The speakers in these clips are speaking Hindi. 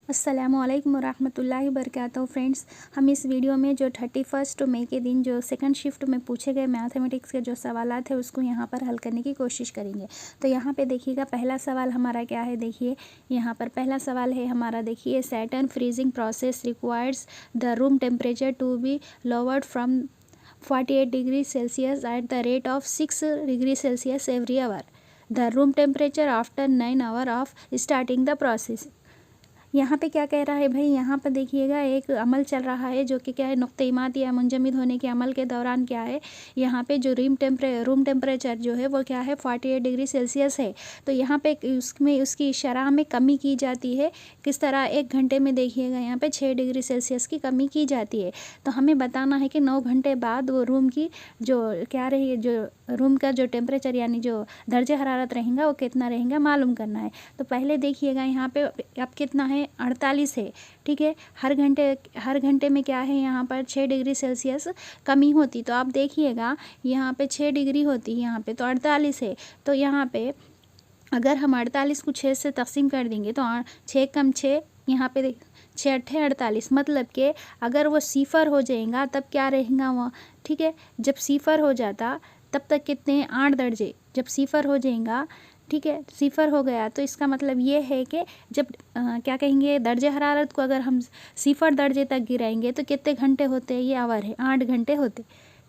अस्सलामुअलैकुम वरहमतुल्लाहि वबरकातुहू। फ्रेंड्स, हम इस वीडियो में जो 31 मई के दिन जो सेकंड शिफ्ट में पूछे गए मैथमेटिक्स के जो सवालात है उसको यहाँ पर हल करने की कोशिश करेंगे। तो यहाँ पे देखिएगा पहला सवाल हमारा क्या है। देखिए यहाँ पर पहला सवाल है हमारा, देखिए certain freezing process requires the room temperature to be lowered from 48 degree Celsius at the rate of 6 degree Celsius every hour. The room temperature after 9 hour of starting the process. यहाँ पे क्या कह रहा है भाई, यहाँ पर देखिएगा एक अमल चल रहा है जो कि क्या है, नुक्ते इमात या मुंजमद होने के अमल के दौरान क्या है, यहाँ पे जो रूम टेम्परेचर जो है वो क्या है 48 डिग्री सेल्सियस है। तो यहाँ पे उसमें उसकी शरह में कमी की जाती है। किस तरह? 1 घंटे में देखिएगा यहाँ पे 6 डिग्री सेल्सियस की कमी की जाती है। तो हमें बताना है कि 9 घंटे बाद वो रूम की जो क्या रही है, जो रूम का जो टेम्परेचर यानी जो दर्जे हरारत रहेगा वो कितना रहेगा मालूम करना है। तो पहले देखिएगा यहाँ पे अब कितना है, 48 है। ठीक है, हर घंटे में क्या है, यहाँ पर 6 डिग्री सेल्सियस कमी होती। तो आप देखिएगा यहाँ पे 6 डिग्री होती है, यहाँ पे तो 48 है। तो यहाँ पे अगर हम 48 को 6 से तकसीम कर देंगे तो 6 कम 6, यहाँ पे 6 अट्ठे 48, मतलब कि अगर वो सिफर हो जाएगा तब क्या रहेगा वो। ठीक है, जब सिफर हो जाता तब तक कितने 8 दर्जे, जब सिफर हो जाएगा, ठीक है, सिफर हो गया तो इसका मतलब ये है कि जब क्या कहेंगे, दर्जे हरारत को अगर हम सिफर दर्जे तक गिराएंगे तो कितने घंटे होते हैं, ये आवर है 8 घंटे होते।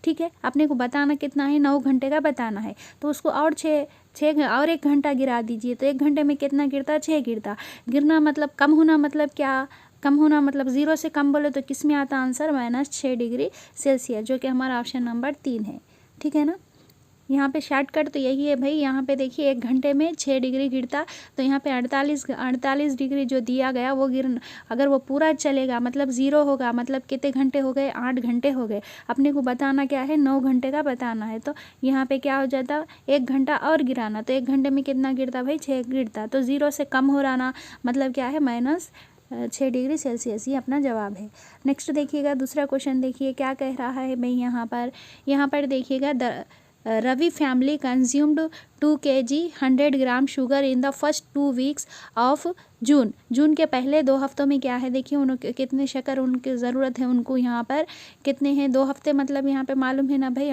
ठीक है, अपने को बताना कितना है, 9 घंटे का बताना है। तो उसको और छः और 1 घंटा गिरा दीजिए तो 1 घंटे में कितना गिरता, 6 गिरता। गिरना मतलब कम होना, मतलब क्या कम होना, मतलब 0 से कम बोले तो किस में आता आंसर, -6 डिग्री सेल्सियस, जो कि हमारा ऑप्शन नंबर 3 है। ठीक है ना, यहाँ पे शॉर्टकट तो यही है भाई। यहाँ पे देखिए 1 घंटे में 6 डिग्री गिरता, तो यहाँ पे 48 डिग्री जो दिया गया वो अगर वो पूरा चलेगा मतलब 0 होगा, मतलब कितने घंटे हो गए, 8 घंटे हो गए। अपने को बताना क्या है, 9 घंटे का बताना है। तो यहाँ पे क्या हो जाता, 1 घंटा और गिराना, तो 1 घंटे में कितना गिरता भाई, 6 गिरता। तो 0 से कम हो रहा, मतलब क्या है, -6 डिग्री सेल्सियस। ये अपना जवाब है। नेक्स्ट देखिएगा दूसरा क्वेश्चन, देखिए क्या कह रहा है भाई। यहाँ पर देखिएगा Ravi family consumed 2 kg 100 gram sugar in the first 2 weeks of June. जून के पहले 2 हफ्तों में क्या है, देखिए उनको कितने शक्कर उनकी ज़रूरत है, उनको यहाँ पर कितने हैं, 2 हफ्ते, मतलब यहाँ पे मालूम है ना भाई,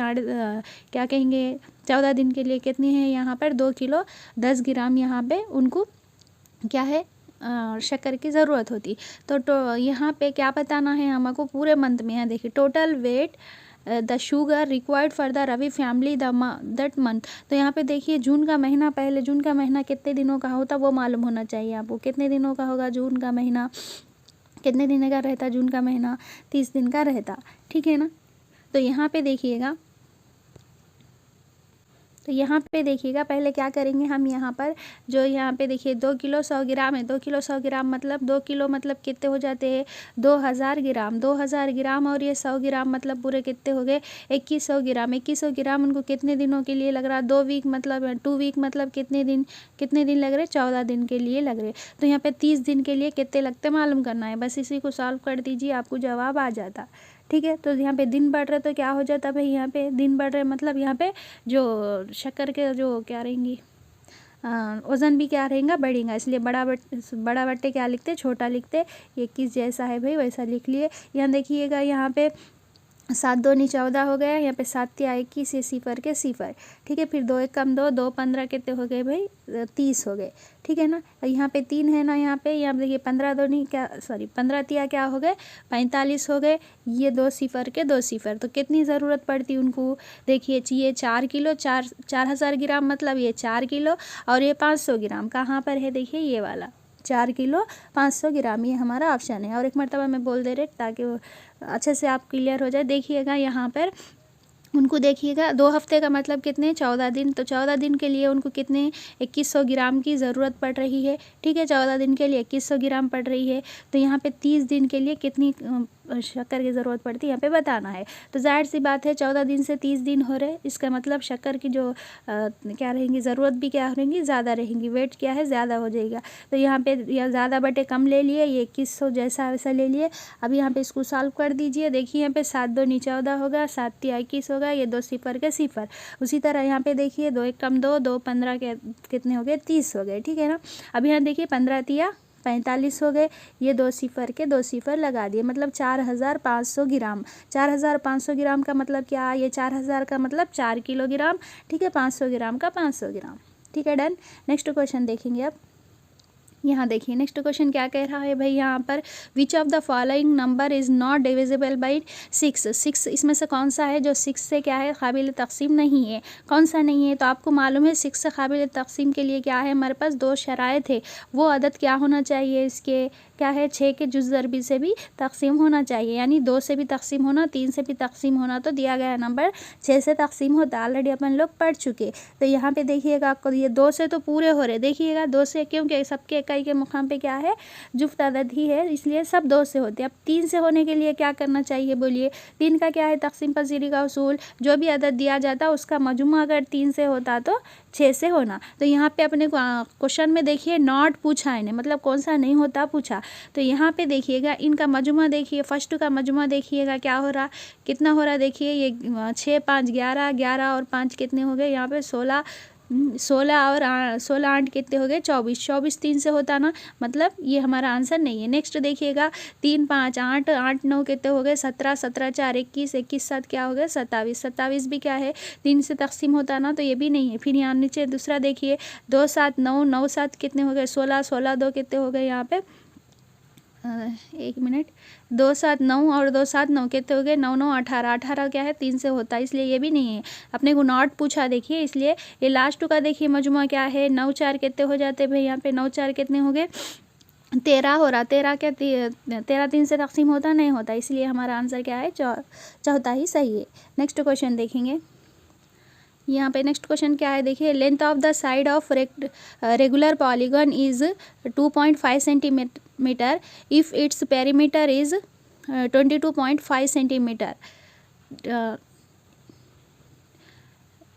क्या कहेंगे 14 दिन के लिए कितने हैं, यहाँ पर 2 किलो 10 ग्राम यहाँ पे उनको क्या है शक्कर की ज़रूरत होती। तो यहाँ पे क्या बताना है हमको, पूरे मंथ में है। देखिए total weight the sugar required for the Ravi family that month. तो यहाँ पे देखिए जून का महीना, पहले जून का महीना कितने दिनों का होता वो मालूम होना चाहिए आपको। कितने दिनों का होगा जून का महीना, कितने दिन का रहता जून का महीना, 30 दिन का रहता। ठीक है ना, तो यहाँ पे देखिएगा, तो यहाँ पे देखिएगा पहले क्या करेंगे हम, यहाँ पर जो यहाँ पे देखिए 2 किलो 100 ग्राम है। 2 किलो 100 ग्राम मतलब 2 किलो मतलब कितने हो जाते हैं, 2000 ग्राम। 2000 ग्राम और ये 100 ग्राम मतलब पूरे कितने हो गए, 2100 ग्राम। 2100 ग्राम उनको कितने दिनों के लिए लग रहा, 2 वीक मतलब 2 वीक मतलब कितने दिन लग रहे, 14 दिन के लिए लग रहे। तो यहाँ पे 30 दिन के लिए कितने लगते मालूम करना है, बस इसी को सॉल्व कर दीजिए, आपको जवाब आ जाता। ठीक है, तो यहाँ पे दिन बढ़ रहे तो क्या हो जाता भाई, यहाँ पे दिन बढ़ रहे मतलब यहाँ पे जो शक्कर के जो क्या रहेंगी, वज़न भी क्या रहेगा, बढ़ेगा। इसलिए बड़ा बट्टे क्या लिखते, छोटा लिखते। 21 जैसा है भाई वैसा लिख लिए। यहाँ देखिएगा यहाँ पे 7 दूनी 14 हो गया, यहाँ पे 7 तिया 21, ये सिफर के सिफर। ठीक है, फिर 2 1 कम 2, 2 15 कितने हो गए भाई, 30 हो गए। ठीक है ना, यहाँ पे 3 है ना, यहाँ पे देखिए 15 दूनी क्या, सॉरी 15 तिया क्या हो गए, 45 हो गए। ये 2 सिफर के 2 सिफर, तो कितनी ज़रूरत पड़ती उनको, देखिए ये 4 किलो 4000 ग्राम, मतलब ये 4 किलो और ये 500 ग्राम कहाँ पर है, देखिए ये वाला 4 किलो 500 ग्राम, ये हमारा ऑप्शन है। और एक मरतबा मैं बोल दे रहे ताकि वो अच्छे से आप क्लियर हो जाए। देखिएगा यहाँ पर उनको देखिएगा 2 हफ्ते का मतलब कितने, 14 दिन। तो 14 दिन के लिए उनको कितने 2100 ग्राम की ज़रूरत पड़ रही है। ठीक है, 14 दिन के लिए 2100 ग्राम पड़ रही है। तो यहाँ पे 30 दिन के लिए कितनी शक्कर की ज़रूरत पड़ती है यहाँ पे बताना है। तो जाहिर सी बात है 14 दिन से 30 दिन हो रहे, इसका मतलब शक्कर की जो क्या रहेंगी ज़रूरत भी क्या रहेंगी, ज़्यादा रहेंगी, वेट क्या है ज़्यादा हो जाएगा। तो यहाँ पे या ज़्यादा बटे कम ले लिए, ये 2100 जैसा वैसा ले लिए। अब यहाँ पे इसको सॉल्व कर दीजिए। देखिए यहाँ पे 7 दूनी 14 होगा, 7 तिया 21 होगा, ये 2 सिफर के सिफर। उसी तरह यहाँ पे देखिए 2 1 कम 2, 2 15 के कितने हो गए, 30 हो गए। ठीक है ना, अब यहाँ देखिए 15 तिया 45 हो गए, ये 2 सिफर के 2 सिफर लगा दिए, मतलब 4500 ग्राम। 4500 ग्राम का मतलब क्या, ये 4000 का मतलब 4 किलोग्राम, ठीक है, 500 ग्राम का 500 ग्राम, ठीक है, डन। नेक्स्ट क्वेश्चन देखेंगे अब। यहाँ देखिए नेक्स्ट क्वेश्चन क्या कह रहा है भाई, यहाँ पर which of the following number is not divisible by 6। 6 इसमें से कौन सा है जो 6 से क्या है, काबिल तक़सीम नहीं है, कौन सा नहीं है। तो आपको मालूम है 6 से काबिल तक़सीम के लिए क्या है, हमारे पास 2 शराइत है। वो अदद क्या होना चाहिए, इसके क्या है, 6 के जुज़ ज़रबी से भी तक़सीम होना चाहिए, यानी 2 से भी तक़सीम होना, 3 से भी तक़सीम होना, तो दिया गया नंबर 6 से तक़सीम होता, ऑलरेडी अपन लोग पढ़ चुके। तो यहाँ पे देखिएगा आपको ये 2 से तो पूरे हो रहे, देखिएगा 2 से, क्योंकि सबके इकाई के मुकाम पे क्या है, जुफ्त अदद ही है, इसलिए सब 2 से होते हैं। अब 3 से होने के लिए क्या करना चाहिए बोलिए, 3 का क्या है तक़सीम पजीरी का उसूल, जो भी अदद दिया जाता उसका मजमू अगर 3 से होता तो 6 से होना। तो यहाँ पे अपने क्वेश्चन में देखिए नॉट पूछा है, मतलब कौन सा नहीं होता पूछा। तो यहाँ पे देखिएगा इनका मजमुआ देखिए, फर्स्ट का मजमुआ देखिएगा क्या हो रहा, कितना हो रहा, देखिए ये 6 5 11, 11 और 5 कितने हो गए, यहाँ पे 16, 16 और 16 8 कितने हो गए, 24, 24 3 से होता ना, मतलब ये हमारा आंसर नहीं है। नेक्स्ट देखिएगा 3 5 8, 8 9 कितने हो गए, 17, 17 4 21, 21 7 क्या हो गए 27, 27 भी क्या है 3 से तकसीम होता ना, तो ये भी नहीं है। फिर यहाँ नीचे दूसरा देखिए 2 7 9, 9 7 कितने हो गए 16, 16 2 कितने हो गए, यहाँ पे 1 मिनट, 2 7 9 और 2 7 9 कितने हो गए 9 9 18, 18 क्या है 3 से होता है, इसलिए ये भी नहीं है। अपने को नॉट पूछा देखिए, इसलिए ये लास्ट का देखिए मजमुआ क्या है, 9 4 कितने हो जाते भाई, यहाँ पे 9 4 कितने हो गए 13 हो रहा, 13 क्या 13 3 से तकसीम होता नहीं होता, इसलिए हमारा आंसर क्या है चौथा ही सही है। नेक्स्ट क्वेश्चन देखेंगे। यहाँ पे नेक्स्ट क्वेश्चन क्या है देखिए, length of the side of regular polygon is 2.5 centimetre if its perimeter is 22.5 centimetre,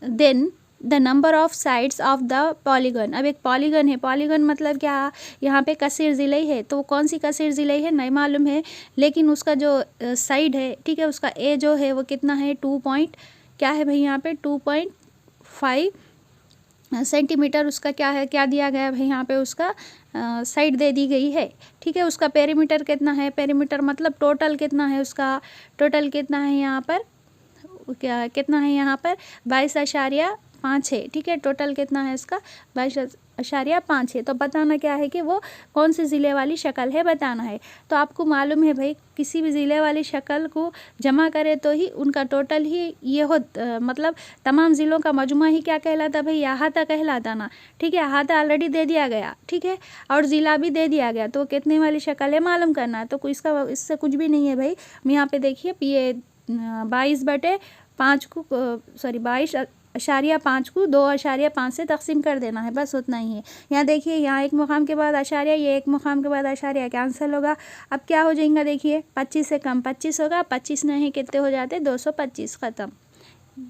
then the number of sides of the polygon. अब एक पॉलीगन है, पॉलीगन मतलब क्या, यहाँ पे कसीर ज़िले है, तो कौन सी कसीर ज़िले है नहीं मालूम है, लेकिन उसका जो साइड है, ठीक है, उसका ए जो है वो कितना है 2 पॉइंट क्या है भाई, यहाँ पे 2.5 सेंटीमीटर उसका क्या है, क्या दिया गया है भाई, यहाँ पे उसका साइड दे दी गई है, ठीक है। उसका पेरीमीटर कितना है, पेरीमीटर मतलब टोटल कितना है, उसका टोटल कितना है यहाँ पर, क्या कितना है यहाँ पर 22.5 है, ठीक है। टोटल कितना है इसका 22.5 है। तो बताना क्या है कि वो कौन सी ज़िले वाली शक्ल है बताना है। तो आपको मालूम है भाई किसी भी ज़िले वाली शक्ल को जमा करे तो ही उनका टोटल ही ये हो, मतलब तमाम ज़िलों का मजमा ही क्या कहलाता भाई, अहाता कहलाता ना, ठीक है। अहाता ऑलरेडी दे दिया गया, ठीक है, और ज़िला भी दे दिया गया, तो कितने वाली शक्ल है मालूम करना। तो इसका इससे कुछ भी नहीं है भाई। यहाँ पे देखिए ये 22/5 को सॉरी 22.5 को 2.5 से तकसीम कर देना है, बस उतना ही है। यहाँ देखिए यहाँ एक मुकाम के बाद आशारिया, ये एक मुकाम के बाद आशारिया कैंसिल होगा। अब क्या हो जाएगा देखिए 25 से कम 25 होगा, 25 नहीं कितने हो जाते 225, ख़त्म।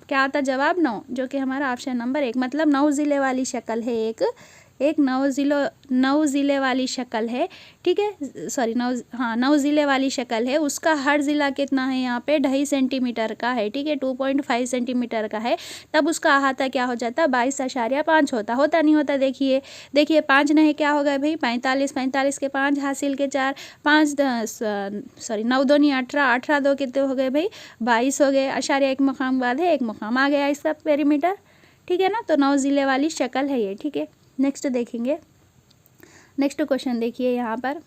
क्या आता जवाब 9, जो कि हमारा ऑप्शन नंबर 1, मतलब 9 ज़िले वाली शक्ल है, एक 9 ज़िले वाली शक्ल है, ठीक है, सॉरी 9 ज़िले वाली शक्ल है। उसका हर ज़िला कितना है यहाँ पे 2.5 सेंटीमीटर का है, ठीक है, 2.5 सेंटीमीटर का है, तब उसका अहाता क्या हो जाता 22.5 होता नहीं होता। देखिए 5 नहीं क्या होगा भाई 45, 45 के 5 हासिल के 4, 5 सॉरी 9 2 नहीं 18, 18 2 कितने हो गए भाई 22 हो गए। आशारिया एक मुकाम बाद है, एक मुकाम आ गया इसका पेरीमीटर, ठीक है ना। तो 9 ज़िले वाली शक्ल है ये, ठीक है। नेक्स्ट देखेंगे, नेक्स्ट क्वेश्चन देखिए यहाँ पर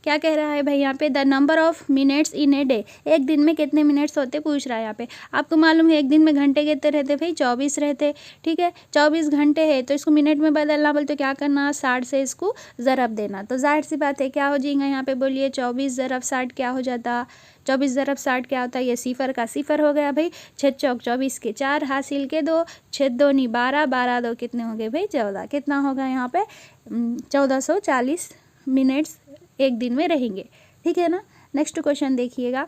क्या कह रहा है भाई, यहाँ पे the number of minutes in a day, एक दिन में कितने मिनट्स होते पूछ रहा है। यहाँ पे आपको मालूम है एक दिन में घंटे कितने रहते भाई 24 रहते, ठीक है, 24 घंटे है, तो इसको मिनट में बदलना बोले तो क्या करना 60 से इसको ज़रब देना। तो जाहिर सी बात है क्या हो जाएगा यहाँ पे बोलिए 24 ज़रब 60 क्या हो जाता, 24 ज़रब 60 क्या होता है, ये सिफर का सिफर हो गया भाई, 6 चौक 24 के 4 हासिल के 2, 6 2 नहीं 12, 12 2 कितने हो गए भाई 14, कितना होगा यहाँ पे 1440 मिनट्स एक दिन में रहेंगे, ठीक है ना। नेक्स्ट क्वेश्चन देखिएगा,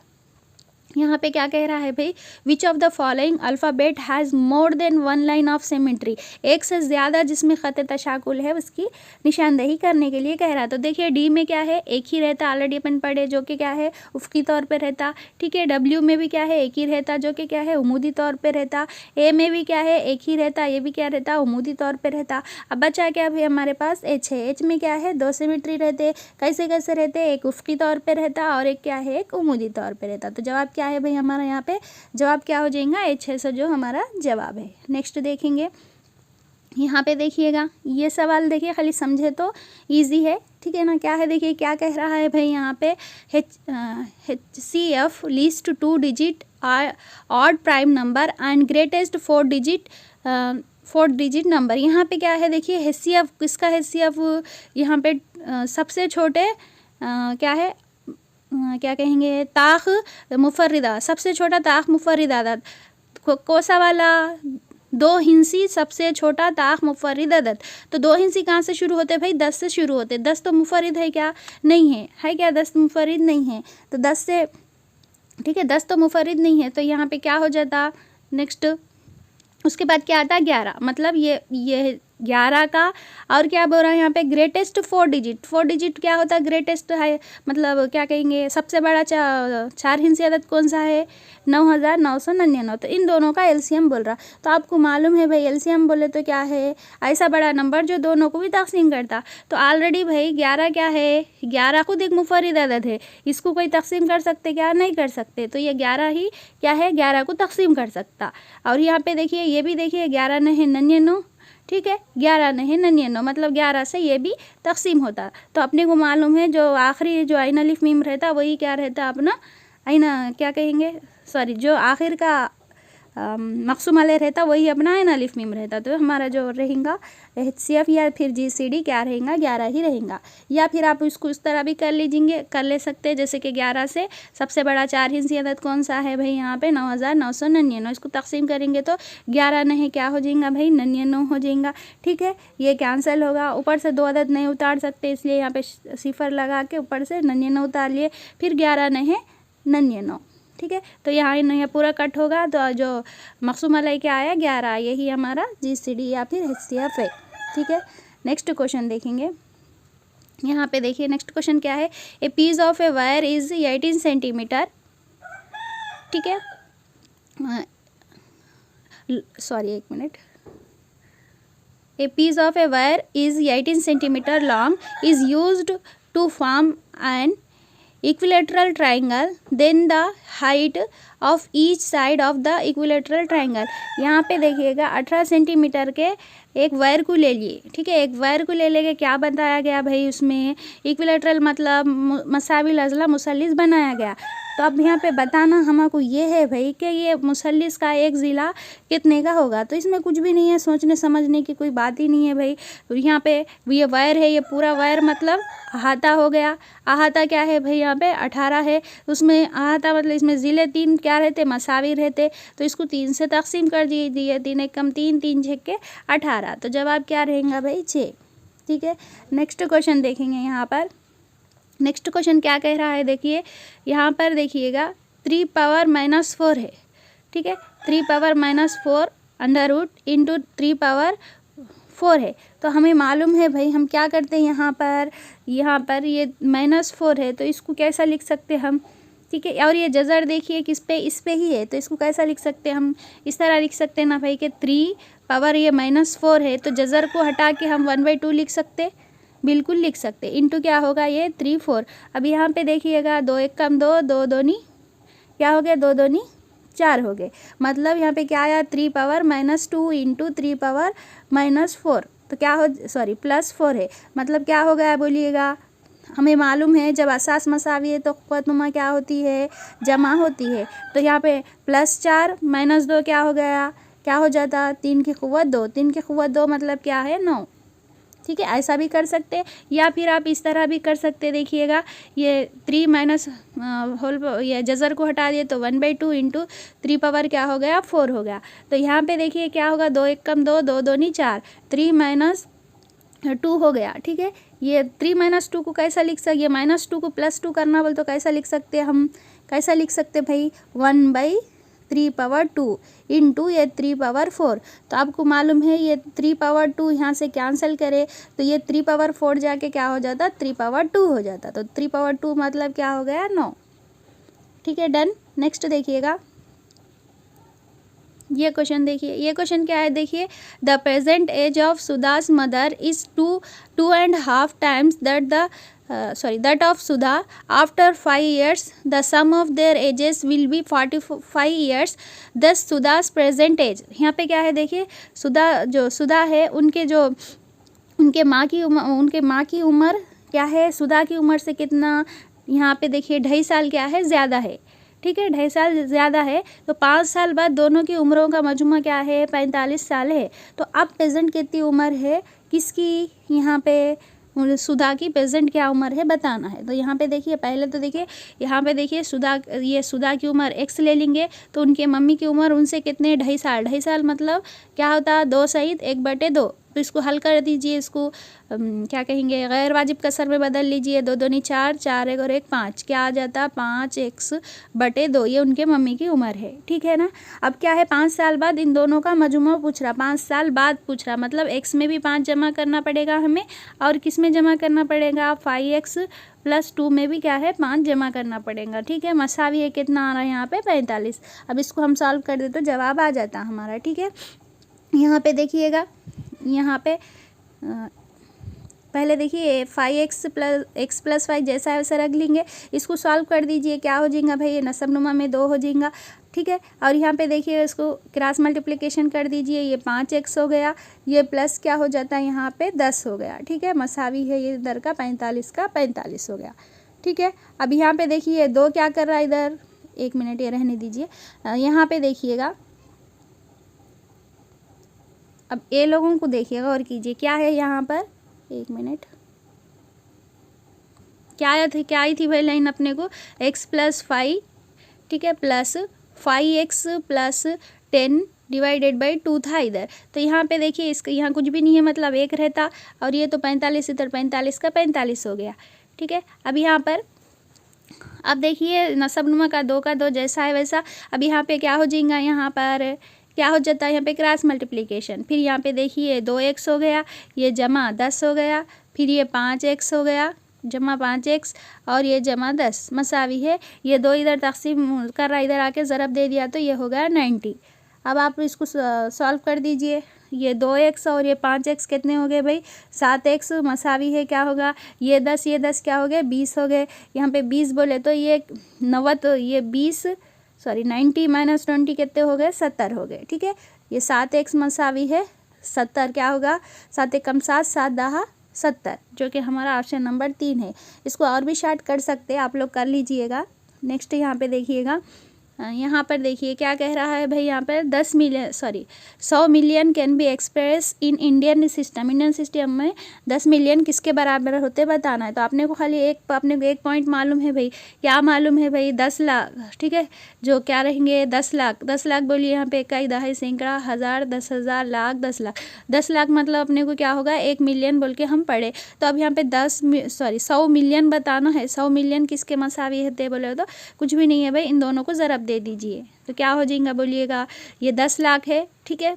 यहाँ पे क्या कह रहा है भाई, which of the following alphabet has more than one line of symmetry, एक से ज़्यादा जिसमें ख़त तशाकुल है उसकी निशानदेही करने के लिए कह रहा है। तो देखिए डी में क्या है, एक ही रहता, ऑलरेडी अपन पढ़े, जो कि क्या है उफ़क़ी तौर पे रहता। ठीक है, डब्ल्यू में भी क्या है, एक ही रहता, जो कि क्या है उमूदी तौर पे रहता। ए में भी क्या है, एक ही रहता, ये भी क्या रहता उमूदी तौर पे रहता। अब बचा क्या भाई हमारे पास एच है, एच में क्या है दो सिमेट्री रहते, कैसे कैसे रहते, एक उफ़क़ी तौर पे रहता और एक क्या है एक उमूदी तौर पे रहता। तो जवाब क्या है भाई हमारा, यहाँ पे जवाब क्या हो जाएगा एच है, सो जो हमारा जवाब है। नेक्स्ट देखेंगे, यहाँ पे देखिएगा ये सवाल देखिए, खाली समझे तो इजी है। ठीक है ना, क्या है देखिए क्या कह रहा है भाई यहाँ पे, HCF least 2 digit odd prime number and greatest 4 digit number. यहाँ पे क्या है देखिए HCF, किसका HCF, यहाँ पे सबसे छोटे क्या है क्या कहेंगे ताख मुफर्रिदा, सबसे छोटा ताख मुफर्रिदा, कोसा वाला दो हिंसी सबसे छोटा ताख मुफर्रिद अदद। तो दो हिंसी कहाँ से शुरू होते भाई, 10 से शुरू होते। 10 तो मुफर्रिद है क्या, नहीं है, है क्या 10 मुफर्रिद नहीं है, तो 10 से, ठीक है 10 तो मुफर्रिद नहीं है, तो यहाँ पे क्या हो जाता। नेक्स्ट उसके बाद क्या आता है 11, मतलब ये 11 का, और क्या बोल रहा है यहाँ पे ग्रेटेस्ट 4 डिजिट, 4 डिजिट क्या होता है ग्रेटेस्ट है, मतलब क्या कहेंगे सबसे बड़ा चार हिंसी अदद कौन सा है 9999। तो इन दोनों का एलसीएम बोल रहा। तो आपको मालूम है भाई एलसीएम बोले तो क्या है ऐसा बड़ा नंबर जो दोनों को भी तकसीम करता। तो ऑलरेडी भाई 11 क्या है, 11 खुद एक मुफर्रिद अदद है, इसको कोई तकसीम कर सकते क्या, नहीं कर सकते। तो ये 11 ही क्या है 11 को तकसीम कर सकता। और यहाँ पे देखिए ये भी देखिए 11 नहीं 99, ठीक है 11 नहीं 99, मतलब 11 से ये भी तकसीम होता। तो अपने को मालूम है जो आखिरी जो आइन अलिफ मीम रहता वही क्या रहता अपना आइना, क्या कहेंगे सॉरी, जो आखिर का मक़सूम अलैह रहता वही अपना आइन अलिफ मीम रहता। तो हमारा जो रहेगा HCF या फिर GCD क्या रहेगा 11 ही रहेगा। या फिर आप इसको इस तरह भी कर ले सकते हैं, जैसे कि 11 से सबसे बड़ा चार हिंसी अदद कौन सा है भाई यहाँ पे 9999, इसको तकसीम करेंगे तो 11 नहीं क्या हो जाएगा भाई 99 हो जाएगा। ठीक है, ये कैंसिल होगा, ऊपर से 2 अदद नहीं उतार सकते इसलिए यहाँ पे सिफर लगा के ऊपर से 99 उतार लिए, फिर 11 नहीं 99। ठीक है, तो यहाँ यह पूरा कट होगा, तो जो मक़सूम अलैह क्या आया 11, यही हमारा GCD या फिर HCF है। ठीक है, नेक्स्ट क्वेश्चन देखेंगे। यहाँ पे देखिए नेक्स्ट क्वेश्चन क्या है, a piece of a wire is 18 centimetre. ठीक है, सॉरी एक minute, a piece of a wire is 18 centimetre long is used to form an equilateral triangle, then the height of each side of the equilateral triangle। यहाँ पे देखिएगा 18 सेंटीमीटर के एक वायर को ले लिए। ठीक है, एक वायर को ले लेके क्या बताया गया भाई, उसमें इक्विलेटरल मतलब मसाविल अज़ला मुसल्लिस बनाया गया। तो अब यहाँ पे बताना हमको ये है भाई कि ये मुसल्लिस का एक ज़िला कितने का होगा। तो इसमें कुछ भी नहीं है, सोचने समझने की कोई बात ही नहीं है भाई। तो यहाँ पे ये वायर है, ये पूरा वायर मतलब अहाता हो गया। अहाता क्या है भाई यहाँ पे 18 है, उसमें अहाता मतलब इसमें ज़िले 3 क्या रहते मसावी रहते। तो इसको 3 से तकसीम कर दिए, 3 एक कम 3, 3 छः के 18। तो जवाब क्या रहेगा भाई 6। ठीक है, नेक्स्ट क्वेश्चन देखेंगे। यहाँ पर नेक्स्ट क्वेश्चन क्या कह रहा है देखिए, यहाँ पर देखिएगा 3 पावर -4 है। ठीक है, 3 power -4 under root into 3 power 4 है। तो हमें मालूम है भाई हम क्या करते हैं यहाँ पर ये -4 है, तो इसको कैसा लिख सकते हैं हम। ठीक है, और ये जज़र देखिए किस पे, इस पे ही है, तो इसको कैसा लिख सकते हैं हम, इस तरह लिख सकते हैं ना भाई कि 3 पावर ये -4 है, तो जज़र को हटा के हम 1/2 लिख सकते, बिल्कुल लिख सकते। इंटू क्या होगा ये 3 4। अब यहाँ पे देखिएगा 2 एक कम 2, 2 दूनी क्या हो गया 2 दूनी 4 हो गए। मतलब यहाँ पे क्या आया 3 पावर -2 इंटू 3 पावर -4, तो क्या हो सॉरी +4 है। मतलब क्या हो गया बोलिएगा, हमें मालूम है जब असास मसावी है तो क़ुव्वतनुमा क्या होती है जमा होती है। तो यहाँ पे +4 -2 क्या हो गया, क्या हो जाता 3 की क़ुव्वत 2, 3 की क़ुव्वत 2 मतलब क्या है 9। ठीक है, ऐसा भी कर सकते, या फिर आप इस तरह भी कर सकते। देखिएगा ये 3 माइनस होल ये जज़र को हटा दिए तो 1/2 इंटू 3 पावर क्या हो गया 4 हो गया। तो यहाँ पे देखिए क्या होगा 2 एक कम 2, 2 दूनी 4, 3 - 2 हो गया। ठीक है, ये 3 - 2 को कैसा लिख सकते, ये -2 को +2 करना बोल तो कैसा लिख सकते हैं हम, कैसा लिख सकते भाई 1/3/2 इंटू ये 3/4। तो आपको मालूम है ये 3/2 यहाँ से कैंसिल करे तो ये 3/4 जाके क्या हो जाता 3/2 हो जाता। तो 3/2 मतलब क्या हो गया 9। ठीक है, डन। नेक्स्ट देखिएगा, ये क्वेश्चन देखिए, ये क्वेश्चन क्या है देखिए, the present age of Sudha's mother is 2.5 times that of Sudha. After 5 years, the sum of their ages will be 45 years. Thus Sudha's present age, यहाँ पे क्या है देखिए, सुधा है उनके माँ की उम्र क्या है, सुधा की उम्र से कितना, यहाँ पे देखिए 2.5 साल क्या है ज़्यादा है। ठीक है, 2.5 साल ज़्यादा है, तो 5 साल बाद दोनों की उम्रों का मजमुआ क्या है 45 साल है। तो अब प्रेजेंट कितनी उम्र है किसकी, यहाँ पे सुधा की प्रेजेंट क्या उम्र है बताना है। तो यहाँ पे देखिए, पहले तो देखिए यहाँ पे देखिए सुधा की उम्र x ले लेंगे तो उनके मम्मी की उम्र उनसे कितने 2.5 साल, 2.5 साल मतलब क्या होता 2 सहित 1/2। तो इसको हल कर दीजिए, इसको क्या कहेंगे गैर वाजिब कसर में बदल लीजिए, 2 दूनी 4, 4 1 और 1 5, क्या आ जाता 5x/2। ये उनके मम्मी की उम्र है। ठीक है ना। अब क्या है 5 साल बाद इन दोनों का मजमू पूछ रहा, 5 साल बाद पूछ रहा, मतलब x में भी 5 जमा करना पड़ेगा हमें, और किस में जमा करना पड़ेगा 5x+2 में भी क्या है 5 जमा करना पड़ेगा। ठीक है, मसावी है कितना आ रहा है यहाँ पे 45। अब इसको हम सॉल्व कर दे तो जवाब आ जाता हमारा। ठीक है, यहाँ पे देखिएगा, यहाँ पे पहले देखिए 5x + 5 जैसा है वैसा रख लेंगे, इसको सॉल्व कर दीजिए, क्या हो जाएगा भाई ये नसबनुमा में 2 हो जाएगा। ठीक है, और यहाँ पे देखिए इसको क्रॉस मल्टीप्लिकेशन कर दीजिए, ये 5x हो गया, ये प्लस क्या हो जाता है यहाँ पे 10 हो गया। ठीक है, मसावी है ये इधर का 45 का 45 हो गया। ठीक है, अब यहाँ पे देखिए 2 क्या कर रहा है इधर, 1 मिनट ये रहने दीजिए। यहाँ पे देखिएगा, अब ए लोगों को देखिएगा और कीजिए क्या है यहाँ पर, 1 मिनट, क्या आई थी भाई लाइन अपने को x+5। ठीक है, प्लस 5x + 10 / 2 था इधर। तो यहाँ पे देखिए इसका यहाँ कुछ भी नहीं है, मतलब 1 रहता, और ये तो 45 इधर 45 का 45 हो गया। ठीक है, अब यहाँ पर अब देखिए नसबनुमा का 2 का 2 जैसा है वैसा। अब यहाँ पे क्या हो जाएगा, यहाँ पर क्या हो जाता है यहाँ पे क्रॉस मल्टीप्लिकेशन, फिर यहाँ पे देखिए 2x हो गया, ये जमा 10 हो गया, फिर ये 5x हो गया जमा 5x, और ये जमा 10 मसावी है, ये 2 इधर तकसीम कर रहा, इधर आके ज़रब दे दिया तो ये हो गया 90। अब आप इसको सॉल्व कर दीजिए, ये 2x और ये 5x कितने हो गए भाई 7x मसावी है क्या होगा, ये 10 क्या हो गए 20 हो गए। यहाँ पे 20 बोले तो ये 90, ये 90 - 20 कितने हो गए 70 हो गए। ठीक है, ये 7x मसावी है 70, क्या होगा 7 × 7 7 10 70, जो कि हमारा ऑप्शन नंबर 3 है। इसको और भी शार्ट कर सकते हैं, आप लोग कर लीजिएगा। नेक्स्ट यहाँ पे देखिएगा, यहाँ पर देखिए क्या कह रहा है भाई, यहाँ पर 100 million can be express in Indian system में 10 मिलियन किसके बराबर होते बताना है। तो आपने को खाली एक पॉइंट मालूम है भाई, क्या मालूम है भाई 10 लाख। ठीक है, जो क्या रहेंगे 10 लाख बोलिए, यहाँ पे इकाई दहाई सैकड़ा हज़ार 10,000 लाख 10 लाख मतलब अपने को क्या होगा 1 मिलियन बोल के हम पढ़े। तो अब यहाँ पे 100 मिलियन बताना है, 100 मिलियन किसके मसावी है बोले तो कुछ भी नहीं है भाई, इन दोनों को ज़रब दे दीजिए तो क्या हो जाएगा बोलिएगा, ये 10 लाख है। ठीक है,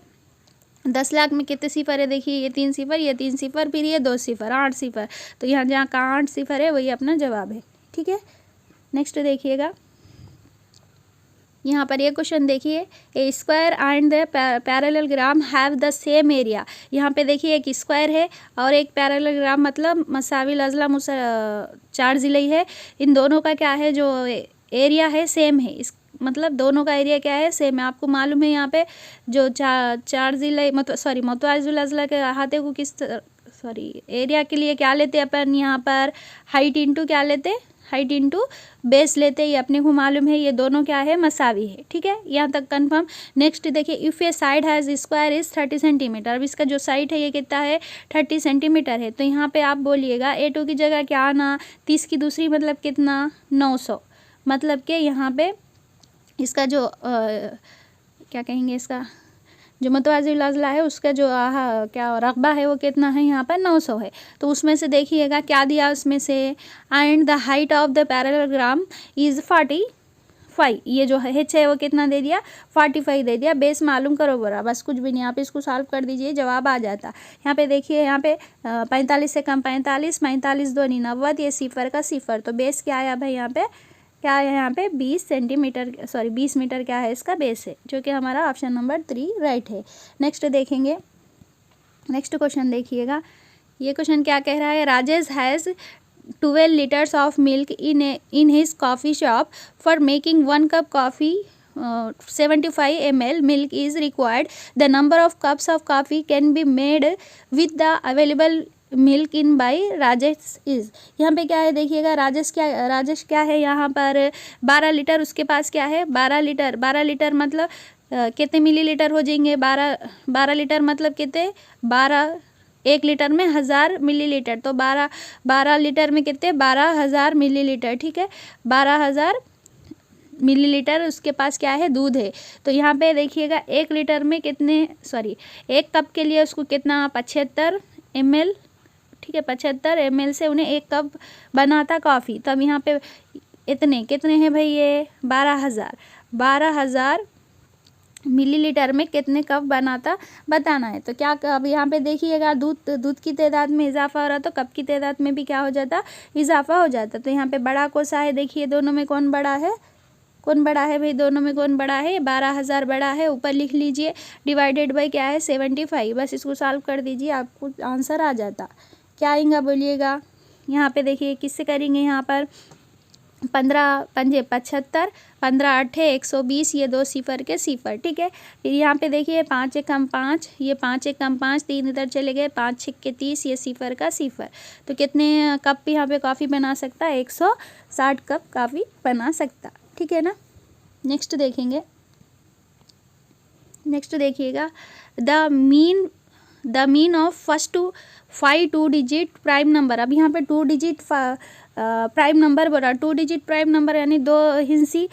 10 लाख में कितने सिफर है देखिए, ये 3 सिफर, ये 3 सिफर, फिर ये 2 सिफर, 8 सिफर। तो यहाँ जहाँ का 8 सिफर है वही अपना जवाब है। ठीक है, नेक्स्ट देखिएगा, यहाँ पर ये क्वेश्चन देखिए, a square and the parallelogram have the same area. यहाँ पे देखिए एक स्क्वायर है और एक पैरेललोग्राम मतलब मसावी लजला 4 ज़िले है, इन दोनों का क्या है जो एरिया है सेम है, इस मतलब दोनों का एरिया क्या है सेम है। आपको मालूम है यहाँ पे जो 4 ज़िले मतवाजुल अजला के अहाते को एरिया के लिए क्या लेते अपन, यहाँ पर हाइट इंटू क्या लेते, हाइट इंटू बेस लेते, ये अपने को मालूम है, ये दोनों क्या है मसावी है। ठीक है, यहाँ तक कंफर्म। नेक्स्ट देखिए, if A side has square is 30 centimetre. अब इसका जो साइड है ये कितना है 30 सेंटीमीटर है। तो यहाँ पे आप बोलिएगा A2 की जगह क्या आना, 30 की दूसरी मतलब कितना 900, मतलब कि यहाँ पे इसका जो क्या कहेंगे इसका जो मुतवाज़िल अज़ला है उसका जो क्या रकबा है वो कितना है यहाँ पर 900 है। तो उसमें से देखिएगा क्या दिया उसमें से, and the height of the parallelogram is 45, ये जो है h है वो कितना दे दिया 45 दे दिया। बेस मालूम करो बरा, बस कुछ भी नहीं, आप इसको सॉल्व कर दीजिए जवाब आ जाता। यहाँ पे देखिए, यहाँ पे 45 से कम 45, 45 दूनी 90, ये सिफर का सिफर, तो बेस क्या आया भाई यहाँ पे, क्या है यहाँ पे 20 सेंटीमीटर, सॉरी 20 मीटर क्या है इसका बेस है, जो कि हमारा ऑप्शन नंबर 3 राइट है। नेक्स्ट देखेंगे, नेक्स्ट क्वेश्चन देखिएगा, ये क्वेश्चन क्या कह रहा है, Rajesh has 12 liters of milk in his coffee shop. For making 1 cup coffee, 75 ml milk is required. The number of cups of coffee can be made with the available milk in by Rajesh is. यहाँ पे क्या है देखिएगा, राजेश क्या है यहाँ पर 12 लीटर उसके पास क्या है 12 लीटर मतलब कितने मिलीलीटर हो जाएंगे, 12 लीटर मतलब कितने 1 लीटर में 1000 मिलीलीटर, तो 12 लीटर में कितने 12,000 मिलीलीटर, ठीक है 12,000 मिलीलीटर उसके पास क्या है दूध है। तो यहाँ पे देखिएगा 1 लीटर में कितने, सॉरी 1 कप के लिए उसको कितना 75 ml, ठीक है 75 ml से उन्हें 1 कप बनाता कॉफ़ी। तब यहाँ पे कितने हैं भाई, ये 12,000 मिलीलीटर में कितने कप बनाता बताना है। तो क्या अब यहाँ पे देखिएगा दूध की तादाद में इजाफा हो रहा, तो कप की तादाद में भी क्या हो जाता इजाफा हो जाता। तो यहाँ पे बड़ा कोसा है, देखिए दोनों में कौन बड़ा है भाई, दोनों में कौन बड़ा है 12,000 बड़ा है, ऊपर लिख लीजिए डिवाइडेड बाई क्या है 75, बस इसको सॉल्व कर दीजिए आपको आंसर आ जाता। क्या आएगा बोलिएगा, यहाँ पे देखिए किससे करेंगे, यहाँ पर 15 पंजे 75, 15 8 120, ये 2 सिफर के सिफर, ठीक है। फिर यहाँ पे देखिए 5 एकम 5, ये 5 एकम 5, 3 इधर चले गए, 5 6 के 30, ये सिफर का सिफर। तो कितने कप यहाँ पे कॉफ़ी बना सकता है 160 कप कॉफ़ी बना सकता, ठीक है ना। नेक्स्ट देखेंगे, नेक्स्ट देखिएगा, the mean of first 5 2 digit prime number. अब यहाँ पे 2 डिजिट प्राइम नंबर बोला, 2 डिजिट प्राइम नंबर यानी 2 हिंसी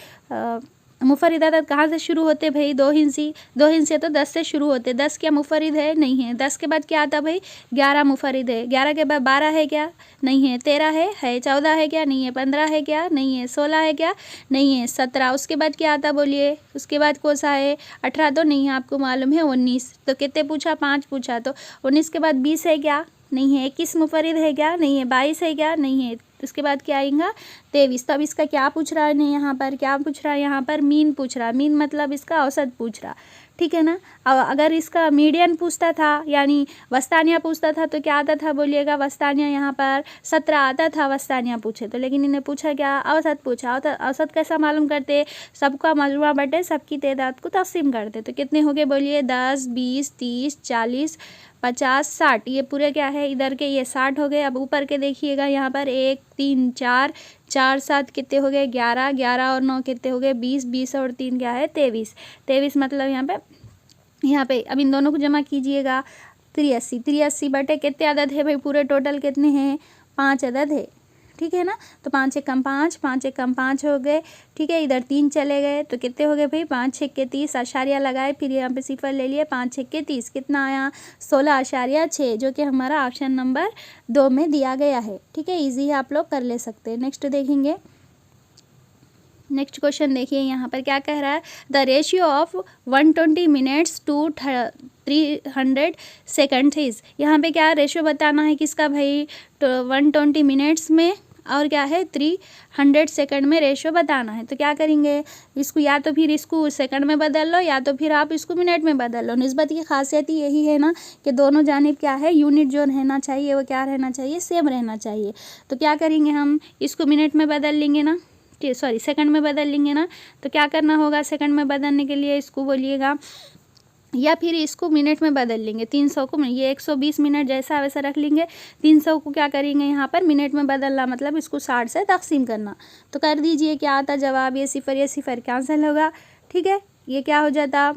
मुफरिद अदद कहाँ से शुरू होते भाई, 2 हिंसे तो 10 से शुरू होते। 10 क्या मुफरिद है, नहीं है। 10 के बाद क्या आता भाई 11 मुफरिद है। 11 के बाद 12 है क्या, नहीं है। 13 है। 14 है क्या, नहीं है। 15 है क्या, नहीं है। 16 है क्या, नहीं है। 17, उसके बाद क्या आता बोलिए, उसके बाद कौन सा है 18 तो नहीं है, आपको मालूम है। 19 तो कितने पूछा 5 पूछा, तो 19 के बाद 20 है क्या, नहीं है। 21 मुफरिद है क्या, नहीं है। 22 है क्या, नहीं है। उसके बाद क्या आएगा 23। तो अब इसका क्या पूछ रहा है नहीं, यहाँ पर क्या पूछ रहा है, यहाँ पर मीन पूछ रहा है। मीन मतलब इसका औसत पूछ रहा, ठीक है ना। अब अगर इसका मीडियन पूछता था यानी वस्तानिया पूछता था तो क्या आता था बोलिएगा, वस्तानिया यहाँ पर 17 आता था वस्तानिया पूछे तो, लेकिन इन्हें पूछा क्या औसत पूछा। औसत कैसा मालूम करते, सबका मजमुआ बटे सबकी तादाद को तकसीम करते। तो कितने हो गए बोलिए 10 20 30 40 50 60, ये पूरे क्या है इधर के ये 60 हो गए। अब ऊपर के देखिएगा यहाँ पर 1 3 4 4 7 कितने हो गए 11 11 और 9 कितने हो गए 20 20 और 3 क्या है 23 मतलब यहाँ पे अब इन दोनों को जमा कीजिएगा 83 बटे कितने अदद है भाई, पूरे टोटल कितने हैं 5 अदद है, ठीक है ना। तो 5 एकम 5 5 एकम 5 हो गए, ठीक है। इधर 3 चले गए तो कितने हो गए भाई 5 6 के 30, आशारिया लगाए फिर यहाँ पे सिफर ले लिए 5 6 के 30, कितना आया 16.6, जो कि हमारा ऑप्शन नंबर 2 में दिया गया है, ठीक है। इजी है, आप लोग कर ले सकते हैं। नेक्स्ट देखेंगे, नेक्स्ट क्वेश्चन देखिए यहाँ पर क्या कह रहा है, the ratio of 120 minutes to 300 second is. यहाँ पे क्या रेशियो बताना है किसका भाई, 120 मिनट्स में और क्या है 300 सेकंड में रेशियो बताना है। तो क्या करेंगे इसको, या तो फिर इसको सेकंड में बदल लो या तो फिर आप इसको मिनट में बदल लो। निस्बत की खासियत ही यही है ना कि दोनों जानिब क्या है यूनिट जो रहना चाहिए वो क्या रहना चाहिए, सेम रहना चाहिए। तो क्या करेंगे हम इसको मिनट में बदल लेंगे ना, सॉरी सेकंड में बदल लेंगे ना। तो क्या करना होगा सेकंड में बदलने के लिए, इसको बोलिएगा या फिर इसको मिनट में बदल लेंगे 300 को, ये 120 मिनट जैसा वैसा रख लेंगे, 300 को क्या करेंगे यहाँ पर मिनट में बदलना, मतलब इसको 60 से तकसीम करना। तो कर दीजिए, क्या आता जवाब, ये सिफर कैंसिल होगा, ठीक है। ये क्या हो जाता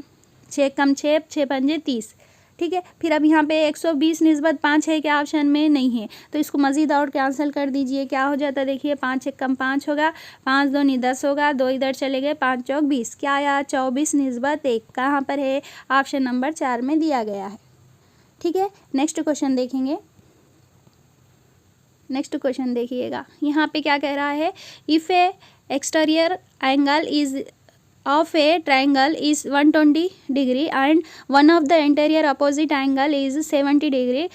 6 कम 6 6 पंजे 30, ठीक है। फिर अब यहाँ पे 120 निस्बत 5 है क्या ऑप्शन में? नहीं है, तो इसको मज़ीद और कैंसिल कर दीजिए। क्या हो जाता है देखिए, 5 एक कम 5 होगा, 5 दूनी 10 होगा, 2 इधर चले गए, 5 चौक 20, क्या आया? 24 निस्बत 1 कहाँ पर है? ऑप्शन नंबर 4 में दिया गया है। ठीक है, नेक्स्ट क्वेश्चन देखेंगे। नेक्स्ट क्वेश्चन देखिएगा, यहाँ पे क्या कह रहा है, if A exterior angle is of a triangle is 120 degree and one of the interior opposite angle is 70 degree,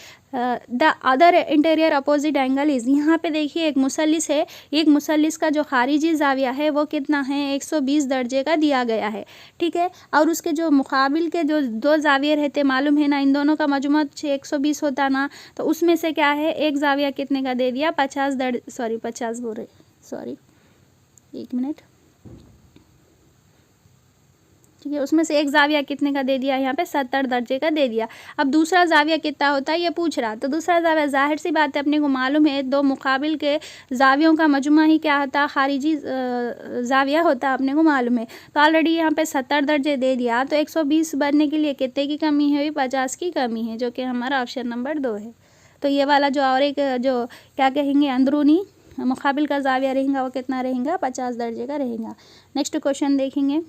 the other interior opposite angle is, यहाँ पे देखिए एक मुसल्लिस है, एक मुसल्लिस का जो खारिजी जाविया है वो कितना है? 120 दर्जे का दिया गया है। ठीक है, और उसके जो मुकाबिल के जो दो जाविये रहते, मालूम है ना, इन दोनों का मजमू 120 होता ना, तो उसमें से क्या है, एक जाविया कितने का दे दिया? 50 बोल रहे, सॉरी एक मिनट, ठीक है, उसमें से एक जाविया कितने का दे दिया? यहाँ पे 70 दर्जे का दे दिया। अब दूसरा जाविया कितना होता है ये पूछ रहा, तो दूसरा जाविया जाहिर सी बात है अपने को मालूम है, दो मुकाबिल के जावियों का मजमा ही क्या होता? खारिजी जाविया होता, अपने को मालूम है। तो ऑलरेडी यहाँ पे 70 दर्जे दे दिया, तो 120 बनने के लिए कितने की कमी है? 50 की कमी है, जो कि हमारा ऑप्शन नंबर 2 है। तो ये वाला जो और एक जो क्या कहेंगे अंदरूनी मुकाबिल का जाविया रहेगा वो कितना रहेगा? 50 दर्जे का रहेगा। नेक्स्ट क्वेश्चन देखेंगे।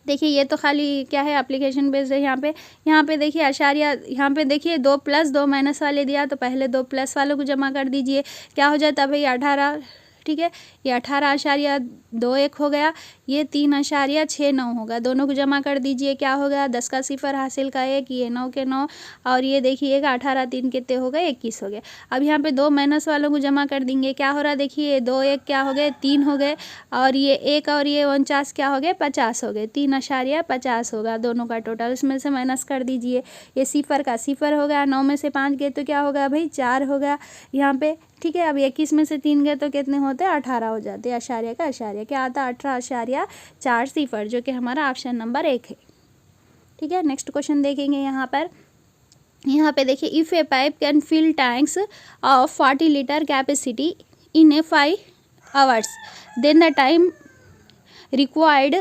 देखिए ये तो खाली क्या है, एप्लीकेशन बेस्ड है। यहाँ पे देखिए अशारिया, यहाँ पे देखिए 2 प्लस 2 माइनस वाले दिया, तो पहले 2 प्लस वालों को जमा कर दीजिए। क्या हो जाता है भाई? 18। ठीक है, ये 18.21 हो गया, ये 3.69 होगा, दोनों को जमा कर दीजिए। क्या हो गया? 10 का सिफर हासिल का 1, ये 9 के 9, और ये देखिएगा 18 3 कितने हो गए? 21 हो गए। अब यहाँ पे 2 माइनस वालों को जमा कर देंगे। क्या हो रहा? देखिए 2 1 क्या हो गए? 3 हो गए, और ये 1 और ये 49 क्या हो गए? 50 हो गए। 3.50 होगा दोनों का टोटल, इसमें से माइनस कर दीजिए। ये सिफर का सिफर हो गया, 9 में से 5 गए तो क्या होगा भाई? 4 हो गया यहाँ पे। ठीक है, अब 21 में से 3 गए तो कितने होते हैं? 18 हो जाते हैं। अशारिया का अशारिया क्या आता? 18.4 सिफर, जो कि हमारा ऑप्शन नंबर 1 है। ठीक है, नेक्स्ट क्वेश्चन देखेंगे। यहाँ पे देखिए, if a pipe can fill tanks of 40 litre capacity in a 5 hours, then the time required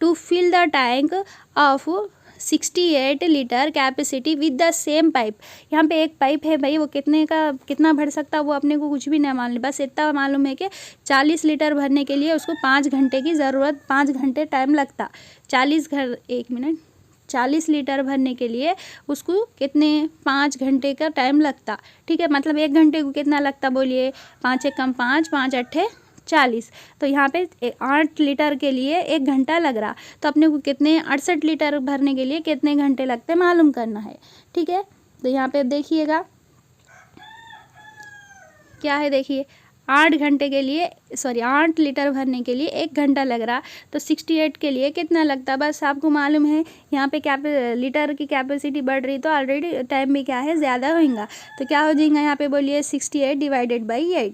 to fill the tank of 68 litre capacity with the same pipe. यहाँ पे एक पाइप है भाई, वो कितना भर सकता है वो अपने को कुछ भी नहीं मालूम, बस इतना मालूम है कि 40 लीटर भरने के लिए उसको 5 घंटे की ज़रूरत, 5 घंटे टाइम लगता। 40 लीटर भरने के लिए उसको कितने? 5 घंटे का टाइम लगता। ठीक है, मतलब 1 घंटे को कितना लगता बोलिए? 5 एक कम 5, 5 अट्ठे 40, तो यहाँ पे 8 लीटर के लिए 1 घंटा लग रहा, तो अपने को कितने 68 लीटर भरने के लिए कितने घंटे लगते हैं मालूम करना है। ठीक है, तो यहाँ पे देखिएगा क्या है, देखिए 8 घंटे के लिए 8 लीटर भरने के लिए 1 घंटा लग रहा, तो 68 के लिए कितना लगता? बस आपको मालूम है यहाँ पे लीटर की कैपेसिटी बढ़ रही, तो ऑलरेडी टाइम भी क्या है ज़्यादा होगा, तो क्या हो जाएगा यहाँ पे बोलिए? 68 डिवाइडेड बाई 8।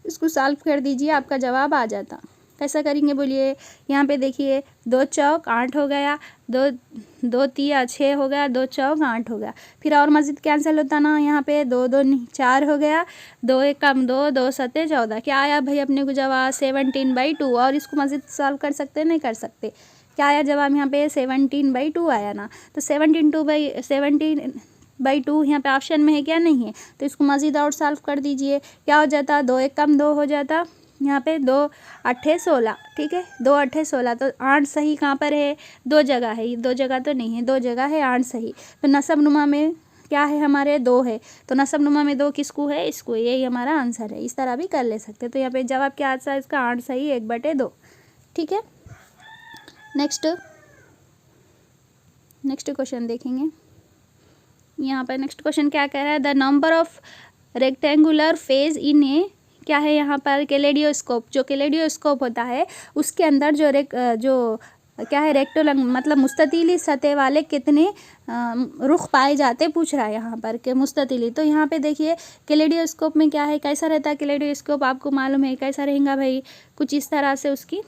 इसको सॉल्व कर दीजिए, आपका जवाब आ जाता। कैसा करेंगे बोलिए? यहाँ पे देखिए 2 चौक 8 हो गया, 2 तिया 6 हो गया, 2 चौक 8 हो गया, फिर और मज़ीद कैंसिल होता ना, यहाँ पे 2 2 4 हो गया, 2 एक कम 2, 2 सत्ते 14, क्या आया भाई अपने को जवाब? 17/2। और इसको मज़ीद सॉल्व कर सकते नहीं कर सकते? क्या आया जवाब यहाँ पे? 17/2 आया ना, तो 17/2 यहाँ पे ऑप्शन में है क्या? नहीं है, तो इसको मज़ीद और सॉल्व कर दीजिए। क्या हो जाता? 2 एक कम 2 हो जाता, यहाँ पे 2 अट्ठे 16। ठीक है, 2 अट्ठे 16, तो 8 सही कहाँ पर है? 2 जगह है, 2 जगह तो नहीं है, 2 जगह है 8 सही। तो नसब नुमा में क्या है हमारे? 2 है, तो नसब नुमा में 2 किसको है? इसको, यही हमारा आंसर है। इस तरह भी कर ले सकते, तो यहाँ पे जवाब क्या आता है इसका? 8 सही 1/2। ठीक है, नेक्स्ट क्वेश्चन देखेंगे। यहाँ पर नेक्स्ट क्वेश्चन क्या कह रहा है? The number of rectangular faces in a, क्या है यहाँ पर? कैलेडियोस्कोप। जो कैलेडियोस्कोप होता है उसके अंदर जो क्या है रेक्टोलंग, मतलब मुस्ततीली सतह वाले कितने रुख पाए जाते पूछ रहा है यहाँ पर कि मुस्ततीली। तो यहाँ पे देखिए कैलेडियोस्कोप में क्या है, कैसा रहता है कैलेडियोस्कोप? आपको मालूम है कैसा रहेगा भाई? कुछ इस तरह से उसकी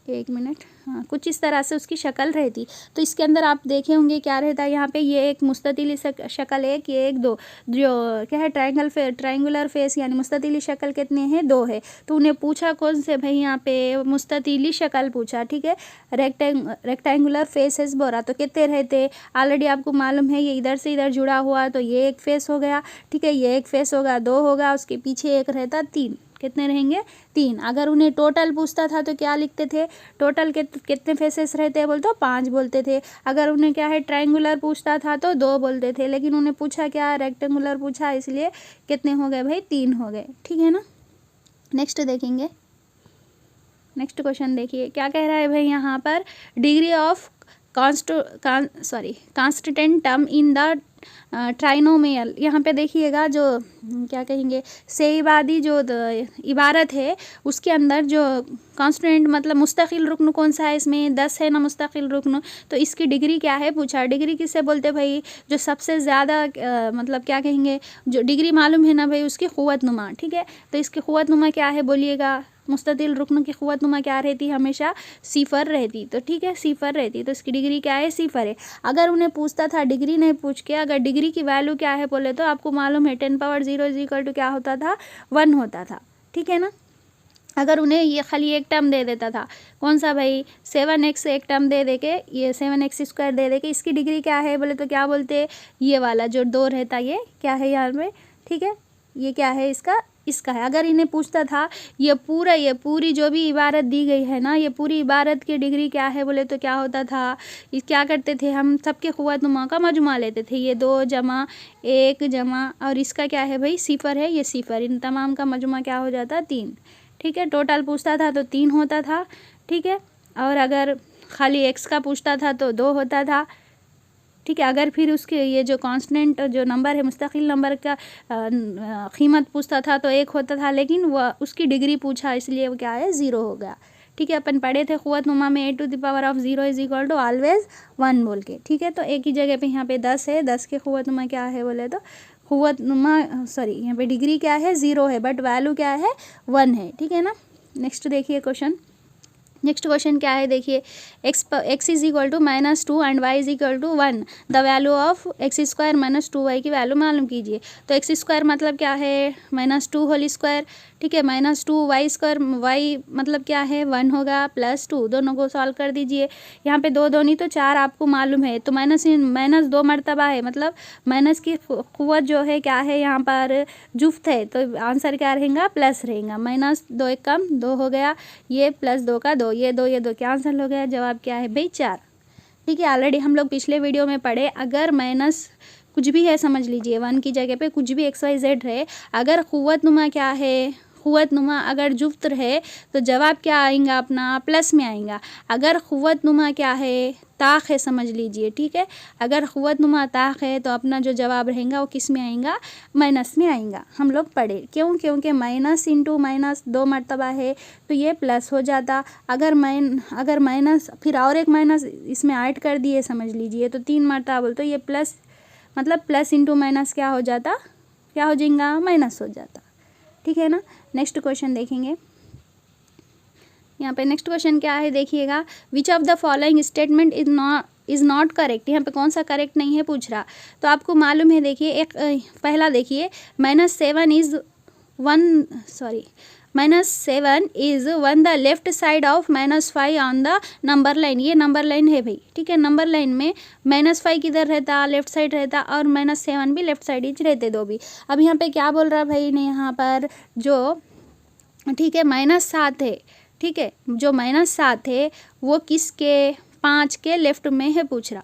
एक मिनट, हाँ कुछ इस तरह से उसकी शक्ल रहती। तो इसके अंदर आप देखे होंगे क्या रहता है यहाँ पे, ये एक मुस्ततिली शक्ल एक, ये एक, दो, जो क्या है ट्रायंगुलर फेस यानी मुस्ततिली शक्ल कितने हैं, 2 है। तो उन्हें पूछा कौन से भाई, यहाँ पे मुस्ततिली शक्ल पूछा, ठीक है। रेक्टेंगुलर फेसेस बोला तो कितने रहते, ऑलरेडी आपको मालूम है, ये इधर से इधर जुड़ा हुआ, तो ये एक फेस हो गया, ठीक है, ये एक फेस होगा, 2 होगा, उसके पीछे एक रहता 3, कितने रहेंगे 3। अगर उन्हें टोटल पूछता था तो क्या लिखते थे, टोटल कितने फेसेस रहते हैं बोलते, 5 बोलते थे। अगर उन्हें क्या है ट्रायंगुलर पूछता था तो 2 बोलते थे, लेकिन उन्हें पूछा क्या, रेक्टेंगुलर पूछा, इसलिए कितने हो गए भाई, 3 हो गए, ठीक है ना। नेक्स्ट देखेंगे, नेक्स्ट क्वेश्चन देखिए क्या कह रहा है भाई यहाँ पर, degree of constant term in the trinomial. यहाँ पे देखिएगा जो क्या कहेंगे, सेईबादी जो इबारत है उसके अंदर जो कांस्टेंट मतलब मुस्तकिल रुकन कौन सा है, इसमें 10 है ना मुस्तकिल रुकन, तो इसकी डिग्री क्या है पूछा। डिग्री किससे बोलते भाई, जो सबसे ज़्यादा मतलब क्या कहेंगे, जो डिग्री मालूम है ना भाई उसकी क़ुव्वत नुमा, ठीक है। तो इसकी क़ुव्वत नुमा क्या है बोलिएगा, मुस्ततिल रुकन की क़ुव्वत नुमा क्या रहती, हमेशा 0 रहती, तो ठीक है 0 रहती, तो इसकी डिग्री क्या है, 0 है। अगर उन्हें पूछता था, डिग्री नहीं पूछ के अगर डिग्री की वैल्यू क्या है बोले, तो आपको मालूम है 10 पावर 0 क्या होता था, 1 होता था, ठीक है ना। अगर उन्हें ये खाली एक टर्म दे देता था, कौन सा भाई, 7x एक टर्म दे के, ये 7x² दे के इसकी डिग्री क्या है बोले, तो क्या बोलते, ये वाला जो 2 रहता, ये क्या है यहाँ में, ठीक है, ये क्या है इसका है। अगर इन्हें पूछता था ये पूरी जो भी इबारत दी गई है ना, ये पूरी इबारत की डिग्री क्या है बोले, तो क्या होता था, ये क्या करते थे हम, सबके क़ुव्वत नुमा का मजमा लेते थे, ये 2 जमा 1 जमा और इसका क्या है भाई 0 है, ये 0, इन तमाम का मजमा क्या हो जाता 3, ठीक है। टोटल पूछता था तो 3 होता था, ठीक है। और अगर खाली x का पूछता था तो 2 होता था, ठीक है। अगर फिर उसके ये जो कांस्टेंट जो नंबर है मुस्तकिल नंबर का कीमत पूछता था तो 1 होता था, लेकिन वह उसकी डिग्री पूछा इसलिए वो क्या है 0 हो गया, ठीक है। अपन पढ़े थे क़ुव्वत नुमा में a⁻0 = ऑलवेज 1 बोल के, ठीक है। तो एक ही जगह पे यहाँ पे 10 है, 10 के क़ुव्वत नुमा क्या है बोले तो क़ुव्वत नुमा यहाँ पे डिग्री क्या है 0 है, बट वैल्यू क्या है 1 है, ठीक है ना। नेक्स्ट देखिए क्वेश्चन, नेक्स्ट क्वेश्चन क्या है देखिए, x = -2 and y = 1, the value of x² - 2y की वैल्यू मालूम कीजिए। तो x² मतलब क्या है, -2 होल स्क्वायर, ठीक है, -2 y² y मतलब क्या है 1 होगा, +2, दोनों को सॉल्व कर दीजिए। यहाँ पे 2 नहीं तो 4 आपको मालूम है, तो -2 मरतबा है, मतलब माइनस की क़ुव्वत जो है क्या है यहाँ पर जुफ्त है, तो आंसर क्या रहेगा, प्लस रहेगा। -2 1 कम 2 हो गया, ये +2 का 2, ये 2 कैंसिल हो गया, जवाब क्या है भाई 4, ठीक है। ऑलरेडी हम लोग पिछले वीडियो में पढ़े, अगर माइनस कुछ भी है समझ लीजिए 1 की जगह पे कुछ भी XYZ है, अगर क़ुव्वत नुमा क्या है, क़ुव्वत नुमा अगर जुफ्त है तो जवाब क्या आएगा अपना, प्लस में आएगा। अगर क़ुव्वत नुमा क्या है, ताक़ है समझ लीजिए, ठीक है। अगर क़ुव्वत नुमा ताक़ है तो अपना जो जवाब रहेगा वो किस में आएगा, माइनस में आएगा। हम लोग पढ़े क्यों, क्योंकि माइनस इंटू माइनस 2 मरतबा है तो ये प्लस हो जाता। अगर माइनस फिर और एक माइनस इसमें ऐड कर दिए समझ लीजिए तो 3 मरतबा बोल, तो ये प्लस मतलब प्लस इंटू माइनस क्या हो जाता, क्या हो जाएगा, माइनस हो जाता, ठीक है ना। नेक्स्ट क्वेश्चन देखेंगे, यहाँ पे नेक्स्ट क्वेश्चन क्या है देखिएगा, which of the following statement is not correct. यहाँ पे कौन सा करेक्ट नहीं है पूछ रहा, तो आपको मालूम है देखिए, एक पहला देखिए -7 is one the left side of -5 on the number line. ये नंबर लाइन है भाई, ठीक है। नंबर लाइन में -5 किधर रहता, लेफ्ट साइड रहता, और -7 भी लेफ्ट साइड ही रहते, 2 भी। अब यहाँ पे क्या बोल रहा भाई ने यहाँ पर, जो ठीक है -7 है, ठीक है, जो -7 है वो किसके, 5 के लेफ्ट में है पूछ रहा,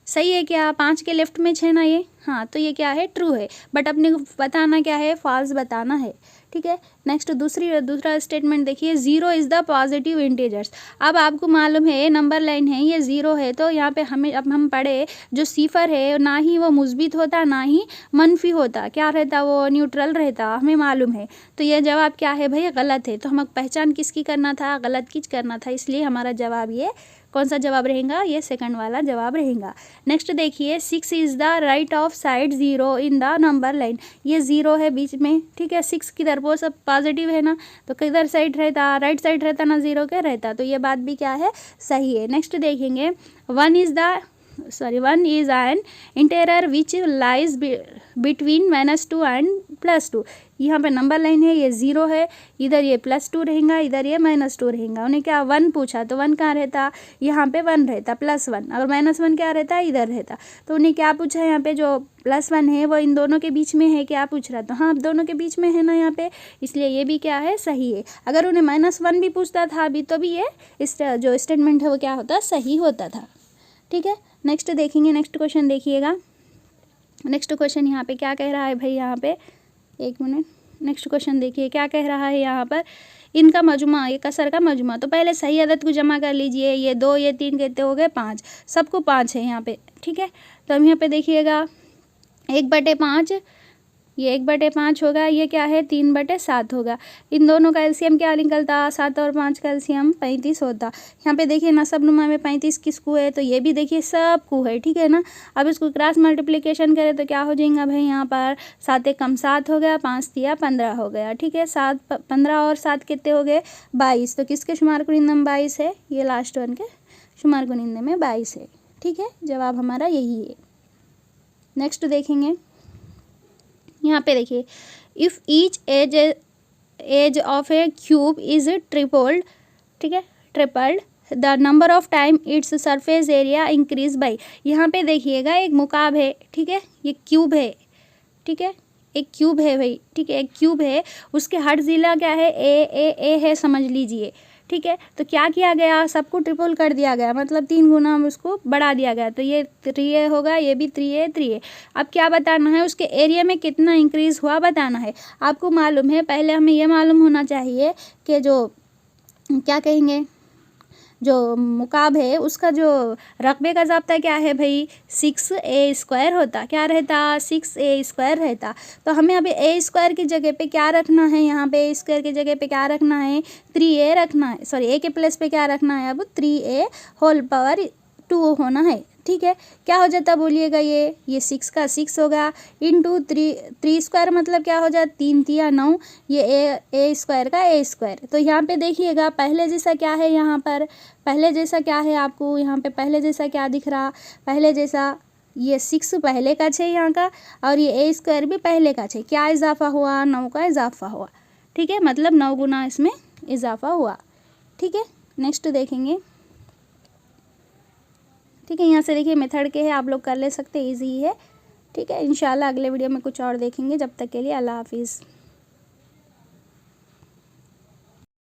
सही है क्या, 5 के लेफ्ट में है ना ये, हाँ, तो ये क्या है ट्रू है, बट अपने को बताना क्या है, फॉल्स बताना है, ठीक है। नेक्स्ट दूसरा स्टेटमेंट देखिए, 0 इज़ द पॉजिटिव इंटीजर्स। अब आपको मालूम है नंबर लाइन है, ये 0 है, तो यहाँ पे हम पढ़े जो 0 है ना ही वो मुस्बित होता ना ही मनफी होता, क्या रहता, वो न्यूट्रल रहता, हमें मालूम है। तो ये जवाब क्या है भाई, गलत है। तो हमें पहचान किसकी करना था, गलत की करना था, इसलिए हमारा जवाब ये कौन सा जवाब रहेगा, ये सेकंड वाला जवाब रहेगा। नेक्स्ट देखिए, 6 is the right of of side zero in the number line. ये ज़ीरो है बीच में, ठीक है, 6 किधर, वो सब पॉजिटिव है ना, तो किधर साइड रहता, राइट साइड रहता ना, ज़ीरो के रहता, तो ये बात भी क्या है, सही है। नेक्स्ट देखेंगे, one is an interior which lies between -2 and +2। यहाँ पे नंबर लाइन है, ये ज़ीरो है, इधर ये +2 रहेगा, इधर ये -2 रहेगा। उन्हें क्या 1 पूछा, तो 1 कहाँ रहता, यहाँ पे 1 रहता, +1, अगर -1 क्या रहता, इधर रहता। तो उन्हें क्या पूछा, यहाँ पे जो +1 है वो इन दोनों के बीच में है, क्या पूछ रहा, तो हाँ दोनों के बीच में है ना यहाँ पे, इसलिए ये भी क्या है, सही है। अगर उन्हें -1 भी पूछता था अभी, तो भी ये जो स्टेटमेंट है वो क्या होता, सही होता था, ठीक है। नेक्स्ट देखेंगे, नेक्स्ट क्वेश्चन देखिएगा। नेक्स्ट क्वेश्चन यहाँ पे क्या कह रहा है भाई, यहाँ पे एक मिनट, नेक्स्ट क्वेश्चन देखिए क्या कह रहा है यहाँ पर, इनका मजमा, ये कसर का मजमा। तो पहले सही अदद को जमा कर लीजिए, ये 2 ये 3 कहते हो गए 5, सबको 5 है यहाँ पे, ठीक है। तो हम यहाँ पे देखिएगा 1/5, ये 1/5 होगा, ये क्या है 3/7 होगा। इन दोनों का एलसीएम क्या निकलता, 7 और 5 का एलसीएम 35 होता। यहाँ पे देखिए नसब नुमा में 35 किसको है, तो ये भी देखिए सबको है, ठीक है ना। अब इसको क्रॉस मल्टीप्लिकेशन करें तो क्या हो जाएगा भाई, यहाँ पर 7 एक कम 7 हो गया, 5 तिया 15 हो गया, ठीक है। 15 और 7 कितने हो गए, 22। तो किसके शुमार कुनिंदे में 22 है, ये लास्ट वन के शुमार कुनिंदे में 22 है, ठीक है। जवाब हमारा यही है। नेक्स्ट देखेंगे, यहाँ पे देखिए, if each edge of a cube is tripled, ठीक है, tripled, the number of time its surface area increase by. यहाँ पे देखिएगा एक मुकाब है, ठीक है, ये क्यूब है, ठीक है, एक क्यूब है भाई, ठीक है, एक क्यूब है, उसके हर ज़िला क्या है, ए है, समझ लीजिए, ठीक है। तो क्या किया गया, सबको ट्रिपल कर दिया गया, मतलब 3 गुना उसको बढ़ा दिया गया, तो ये 3a होगा, ये भी 3a। अब क्या बताना है, उसके एरिया में कितना इंक्रीज़ हुआ बताना है। आपको मालूम है, पहले हमें ये मालूम होना चाहिए कि जो क्या कहेंगे, जो मुकाब है उसका जो रकबे का ज़ाब्ता क्या है भाई, 6a² होता, क्या रहता, 6a² रहता। तो हमें अभी a² की जगह पे क्या रखना है, यहाँ पे a² की जगह पे क्या रखना है, 3a रखना है, सॉरी a के प्लेस पे क्या रखना है, अब 3a² होना है, ठीक है। क्या हो जाता बोलिएगा, ये 6 का 6 होगा, इंटू 3 मतलब क्या हो जाता, 3 तिया 9, ये a² का a²। तो यहाँ पे देखिएगा पहले जैसा क्या है, यहाँ पर पहले जैसा क्या है, आपको यहाँ पे पहले जैसा क्या दिख रहा, पहले जैसा ये 6 पहले का है यहाँ का, और ये a² भी पहले का है, क्या इजाफा हुआ, 9 का इजाफा हुआ, ठीक है, मतलब 9 गुना इसमें इजाफा हुआ, ठीक है। नेक्स्ट देखेंगे, ठीक है, यहाँ से देखिए मेथड के है, आप लोग कर ले सकते, इजी है, ठीक है। इंशाल्लाह अगले वीडियो में कुछ और देखेंगे, जब तक के लिए अल्लाह हाफिज़।